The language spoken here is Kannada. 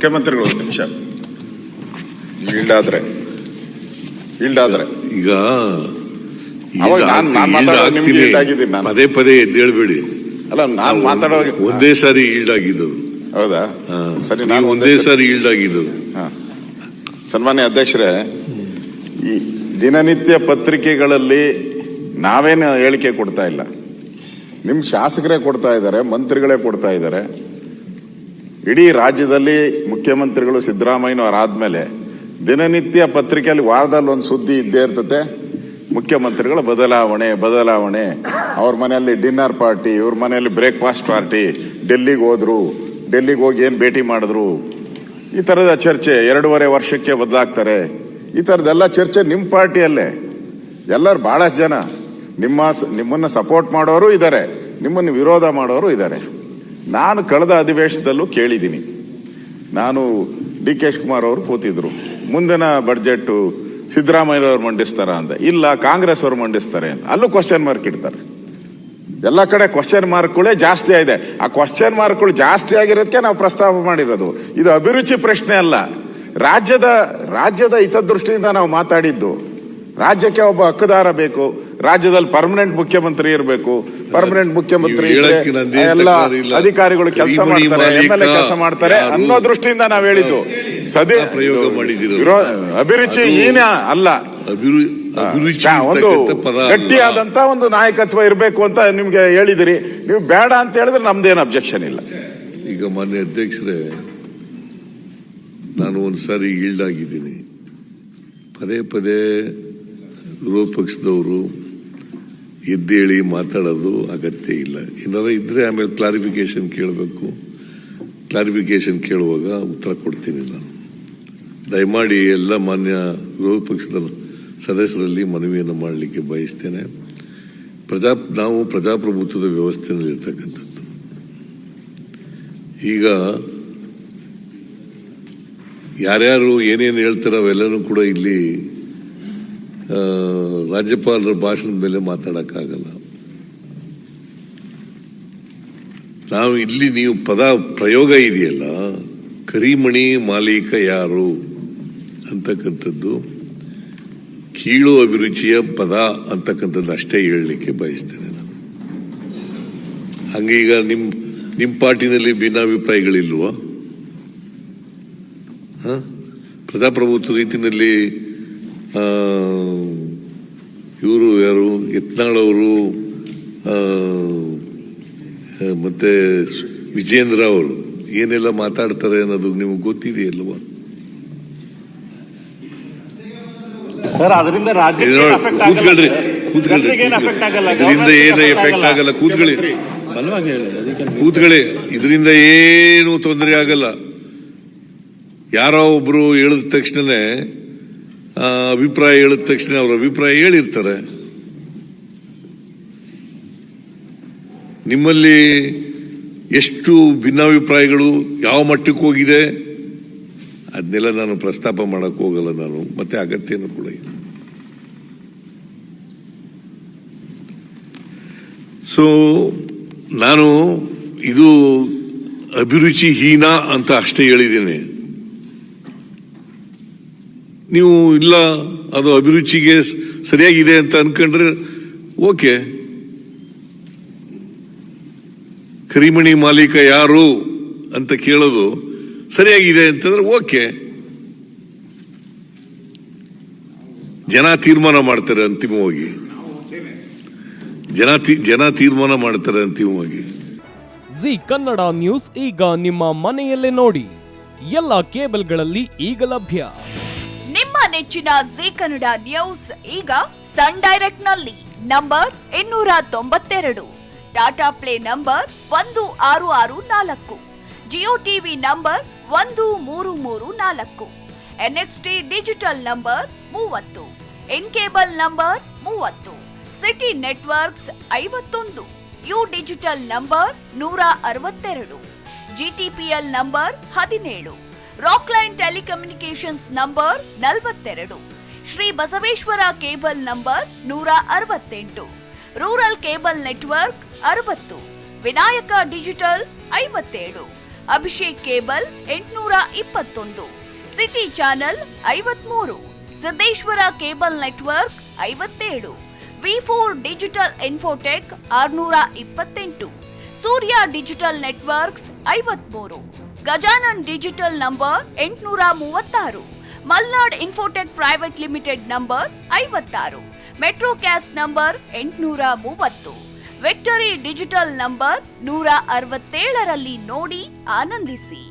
ಮುಖ್ಯಮಂತ್ರಿಗಳು ಒಂದು ನಿಮಿಷ ಈಲ್ಡಾದ್ರೆ ಈಗ ಪದೇ ಪದೇ ಎದ್ದೇಳ್ಬೇಡಿ. ಅಲ್ಲ, ನಾನು ಮಾತಾಡೋ ಒಂದೇ ಸಾರಿ ಈಲ್ಡ್ ಆಗಿದ್ದು. ಹೌದಾ? ಸರಿ, ನಾನು ಒಂದೇ ಸಾರಿ ಈಲ್ಡ್ ಆಗಿದ್ದು. ಸನ್ಮಾನ್ಯ ಅಧ್ಯಕ್ಷರೇ, ಈ ದಿನನಿತ್ಯ ಪತ್ರಿಕೆಗಳಲ್ಲಿ ನಾವೇನು ಹೇಳಿಕೆ ಕೊಡ್ತಾ ಇಲ್ಲ, ನಿಮ್ ಶಾಸಕರೇ ಕೊಡ್ತಾ ಇದ್ದಾರೆ, ಮಂತ್ರಿಗಳೇ ಕೊಡ್ತಾ ಇದ್ದಾರೆ. ಇಡೀ ರಾಜ್ಯದಲ್ಲಿ ಮುಖ್ಯಮಂತ್ರಿಗಳು ಸಿದ್ದರಾಮಯ್ಯನವರಾದ್ಮೇಲೆ ದಿನನಿತ್ಯ ಪತ್ರಿಕೆಯಲ್ಲಿ ವಾರದಲ್ಲಿ ಒಂದು ಸುದ್ದಿ ಇದ್ದೇ ಇರ್ತತೆ. ಮುಖ್ಯಮಂತ್ರಿಗಳ ಬದಲಾವಣೆ, ಅವ್ರ ಮನೆಯಲ್ಲಿ ಡಿನ್ನರ್ ಪಾರ್ಟಿ, ಇವ್ರ ಮನೆಯಲ್ಲಿ ಬ್ರೇಕ್ಫಾಸ್ಟ್ ಪಾರ್ಟಿ, ಡೆಲ್ಲಿಗೆ ಹೋಗಿ ಏನ್ ಭೇಟಿ ಮಾಡಿದ್ರು, ಈ ತರದ ಚರ್ಚೆ 2.5 ವರ್ಷಕ್ಕೆ ಬದಲಾಗ್ತಾರೆ. ಈ ತರದೆಲ್ಲ ಚರ್ಚೆ ನಿಮ್ಮ ಪಾರ್ಟಿಯಲ್ಲೇ. ಎಲ್ಲರೂ ಬಹಳಷ್ಟು ಜನ ನಿಮ್ಮನ್ನ ಸಪೋರ್ಟ್ ಮಾಡೋರು ಇದ್ದಾರೆ, ನಿಮ್ಮನ್ನು ವಿರೋಧ ಮಾಡೋರು ಇದ್ದಾರೆ. ನಾನು ಕಳೆದ ಅಧಿವೇಶನದಲ್ಲೂ ಕೇಳಿದ್ದೀನಿ. ನಾನು ಡಿ ಕೆ ಶಿವಕುಮಾರ್ ಅವರು ಕೂತಿದ್ರು, ಮುಂದಿನ ಬಡ್ಜೆಟ್ ಸಿದ್ದರಾಮಯ್ಯವ್ರು ಮಂಡಿಸ್ತಾರ ಅಂತ. ಇಲ್ಲ, ಕಾಂಗ್ರೆಸ್ ಅವರು ಮಂಡಿಸ್ತಾರೆ ಅಂತ. ಅಲ್ಲೂ ಕ್ವಶನ್ ಮಾರ್ಕ್ ಇಡ್ತಾರೆ. ಎಲ್ಲ ಕಡೆ ಕ್ವಶನ್ ಮಾರ್ಕ್ಗಳೇ ಜಾಸ್ತಿ ಆಗಿದೆ. ಆ ಕ್ವಶನ್ ಮಾರ್ಕ್ಗಳು ಜಾಸ್ತಿ ಆಗಿರೋದಕ್ಕೆ ನಾವು ಪ್ರಸ್ತಾಪ ಮಾಡಿರೋದು. ಇದು ಅಭಿರುಚಿ ಪ್ರಶ್ನೆ ಅಲ್ಲ, ರಾಜ್ಯದ ಹಿತದೃಷ್ಟಿಯಿಂದ ನಾವು ಮಾತಾಡಿದ್ದು. ರಾಜ್ಯಕ್ಕೆ ಒಬ್ಬ ಹಕ್ಕುದಾರ ಬೇಕು, ರಾಜ್ಯದಲ್ಲಿ ಪರ್ಮನೆಂಟ್ ಮುಖ್ಯಮಂತ್ರಿ ಇರಬೇಕು. ಪರ್ಮನೆಂಟ್ ಮುಖ್ಯಮಂತ್ರಿ ಎಲ್ಲ ಅಧಿಕಾರಿಗಳು ಕೆಲಸ ಮಾಡ್ತಾರೆ, MLA ಕೆಲಸ ಮಾಡ್ತಾರೆ ಅನ್ನೋ ದೃಷ್ಟಿಯಿಂದ ನಾವು ಹೇಳಿದ್ದು. ಸದೇ ಪ್ರಯೋಗ ಮಾಡಿದ್ದೀರಿ. ಅಭಿರುಚಿ ಏನ ಅಲ್ಲ, ಒಂದು ಗಟ್ಟಿಯಾದಂತ ಒಂದು ನಾಯಕತ್ವ ಇರಬೇಕು ಅಂತ ನಿಮ್ಗೆ ಹೇಳಿದಿರಿ. ನೀವು ಬೇಡ ಅಂತ ಹೇಳಿದ್ರೆ ನಮ್ದೇನು ಅಬ್ಜೆಕ್ಷನ್ ಇಲ್ಲ. ಈಗ ಮಾನ್ಯ ಅಧ್ಯಕ್ಷರೇ, ನಾನು ಒಂದ್ಸಾರಿ ಈಲ್ಡ್ ಆಗಿದ್ದೀನಿ. ಪದೇ ವಿರೋಧ ಪಕ್ಷದವರು ಎದ್ದೇಳಿ ಮಾತಾಡೋದು ಅಗತ್ಯ ಇಲ್ಲ. ಏನಾರ ಇದ್ರೆ ಆಮೇಲೆ ಕ್ಲಾರಿಫಿಕೇಶನ್ ಕೇಳಬೇಕು. ಕ್ಲಾರಿಫಿಕೇಶನ್ ಕೇಳುವಾಗ ಉತ್ತರ ಕೊಡ್ತೀನಿ. ನಾನು ದಯಮಾಡಿ ಎಲ್ಲ ಮಾನ್ಯ ವಿರೋಧ ಪಕ್ಷದ ಸದಸ್ಯರಲ್ಲಿ ಮನವಿಯನ್ನು ಮಾಡಲಿಕ್ಕೆ ಬಯಸ್ತೇನೆ. ನಾವು ಪ್ರಜಾಪ್ರಭುತ್ವದ ವ್ಯವಸ್ಥೆಯಲ್ಲಿ ಇರ್ತಕ್ಕಂಥದ್ದು. ಈಗ ಯಾರ್ಯಾರು ಏನೇನು ಹೇಳ್ತಾರೋ ಅವೆಲ್ಲನೂ ಕೂಡ ಇಲ್ಲಿ ರಾಜ್ಯಪಾಲರ ಭಾಷಣದ ಮೇಲೆ ಮಾತಾಡಕ್ಕಾಗಲ್ಲ. ನಾವು ಇಲ್ಲಿ ನೀವು ಪದ ಪ್ರಯೋಗ ಇದೆಯಲ್ಲ, ಕರಿಮಣಿ ಮಾಲೀಕ ಯಾರು ಅಂತಕ್ಕಂಥದ್ದು ಕೀಳು ಅಭಿರುಚಿಯ ಪದ ಅಂತಕ್ಕಂಥದ್ದು ಅಷ್ಟೇ ಹೇಳಲಿಕ್ಕೆ ಬಯಸ್ತೇನೆ ನಾನು. ಹಂಗೆ ಈಗ ನಿಮ್ಮ ಪಾರ್ಟಿನಲ್ಲಿ ಭಿನ್ನಾಭಿಪ್ರಾಯಗಳಿಲ್ವಾ? ಪ್ರಜಾಪ್ರಭುತ್ವ ರೀತಿಯಲ್ಲಿ ಇವರು ಯಾರು ಯತ್ನಾಳ್ ಅವರು ಮತ್ತೆ ವಿಜೇಂದ್ರ ಅವರು ಏನೆಲ್ಲ ಮಾತಾಡ್ತಾರೆ ಅನ್ನೋದು ನಿಮ್ಗೆ ಗೊತ್ತಿದೆಯಲ್ವಾ? ಸರ್, ಅದರಿಂದ ಕೂತ್ಕೊಳ್ರಿ, ಇದರಿಂದ ಏನು ಎಫೆಕ್ಟ್ ಆಗಲ್ಲ. ಕೂತ್ಕೊಳ್ಳಿ, ಇದರಿಂದ ಏನು ತೊಂದರೆ ಆಗಲ್ಲ. ಯಾರೋ ಒಬ್ರು ಹೇಳಿದ ತಕ್ಷಣನೇ ಅಭಿಪ್ರಾಯ ಹೇಳಿದ ತಕ್ಷಣ ಅವ್ರ ಅಭಿಪ್ರಾಯ ಹೇಳಿರ್ತಾರೆ. ನಿಮ್ಮಲ್ಲಿ ಎಷ್ಟು ಭಿನ್ನಾಭಿಪ್ರಾಯಗಳು ಯಾವ ಮಟ್ಟಕ್ಕೆ ಹೋಗಿದೆ ಅದನ್ನೆಲ್ಲ ನಾನು ಪ್ರಸ್ತಾಪ ಮಾಡಕ್ ಹೋಗಲ್ಲ ನಾನು, ಮತ್ತೆ ಅಗತ್ಯನೂ ಕೂಡ ಇಲ್ಲ. ಸೊ ನಾನು ಇದು ಅಭಿರುಚಿ ಹೀನ ಅಂತ ಅಷ್ಟೇ ಹೇಳಿದ್ದೇನೆ. ನೀವು ಇಲ್ಲ ಅದು ಅಭಿರುಚಿಗೆ ಸರಿಯಾಗಿದೆ ಅಂತ ಅನ್ಕೊಂಡ್ರೆ ಓಕೆ. ಕರಿಮಣಿ ಮಾಲೀಕ ಯಾರು ಅಂತ ಕೇಳೋದು ಸರಿಯಾಗಿದೆ ಅಂತಂದ್ರೆ ಓಕೆ. ಜನ ತೀರ್ಮಾನ ಮಾಡ್ತಾರೆ ಅಂತಿಮವಾಗಿ. ಜನ ತೀರ್ಮಾನ ಮಾಡ್ತಾರೆ ಅಂತಿಮವಾಗಿ. ಜಿ ಕನ್ನಡ ನ್ಯೂಸ್ ಈಗ ನಿಮ್ಮ ಮನೆಯಲ್ಲೇ ನೋಡಿ. ಎಲ್ಲ ಕೇಬಲ್ಗಳಲ್ಲಿ ಈಗ ಲಭ್ಯ. ನಿಮ್ಮ ನೆಚ್ಚಿನ ಜಿ ಕನ್ನಡ ನ್ಯೂಸ್ ಈಗ ಸನ್ ಡೈರೆಕ್ಟ್ ನಲ್ಲಿ number 292, Tata play number 1664, Jio TV number 1334, NXT digital number 30, in cable number 30, city networks 51, U digital number 162, GTPL number 17, Rockline telecommunications number 42, Shri Basaveshwara cable number 168, rural cable network 60, Vinayaka digital 57, Abhishek cable 821, city channel 53, Siddeshwara cable network 57, V4 digital Infotech 628, Surya digital networks 53, Gajanan digital number 836, Malnad Infotech private limited number 56, Metrocast number 830, Victory digital number 167ರಲ್ಲಿ ನೋಡಿ ಆನಂದಿಸಿ.